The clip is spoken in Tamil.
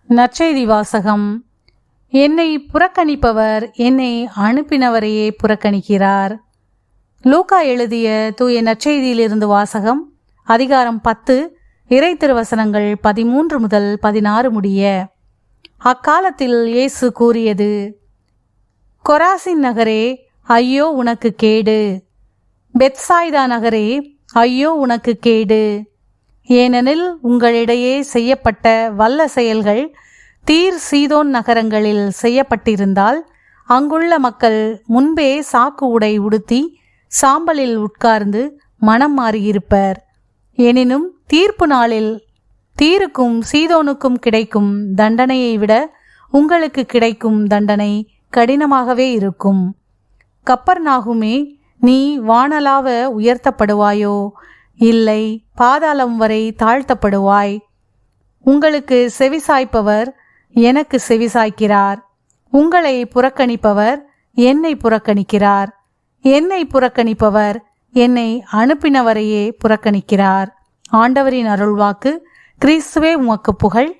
நற்செய்தி வாசகம். என்னை புறக்கணிப்பவர் என்னை அனுப்பினவரையே புறக்கணிக்கிறார். லூக்கா எழுதிய தூய நற்செய்தியிலிருந்து வாசகம். அதிகாரம் 10, இறை திருவசனங்கள் 13 முதல் 16 முடிய. அக்காலத்தில் இயேசு கூறியது: கொராசின் நகரே, ஐயோ உனக்கு கேடு! பெத்சாய்தா நகரே, ஐயோ உனக்கு கேடு! ஏனெனில் உங்களிடையே செய்யப்பட்ட வல்ல செயல்கள் தீர் சீதோன் நகரங்களில் செய்யப்பட்டிருந்தால் அங்குள்ள மக்கள் முன்பே சாக்கு உடை உடுத்தி சாம்பலில் உட்கார்ந்து மனம் மாறியிருப்பர். எனினும் தீர்ப்பு நாளில் தீருக்கும் சீதோனுக்கும் கிடைக்கும் தண்டனையை விட உங்களுக்கு கிடைக்கும் தண்டனை கடினமாகவே இருக்கும். கப்பர்நாகுமே, நீ வானளாவ உயர்த்தப்படுவாயோ? இல்லை, பாதாளம் வரை தாழ்த்தப்படுவாய். உங்களுக்கு செவிசாய்ப்பவர் எனக்கு செவிசாய்க்கிறார். உங்களை புறக்கணிப்பவர் என்னை புறக்கணிக்கிறார். என்னை புறக்கணிப்பவர் என்னை அனுப்பினவரையே புறக்கணிக்கிறார். ஆண்டவரின் அருள்வாக்கு. கிறிஸ்துவே உமக்கு புகழ்.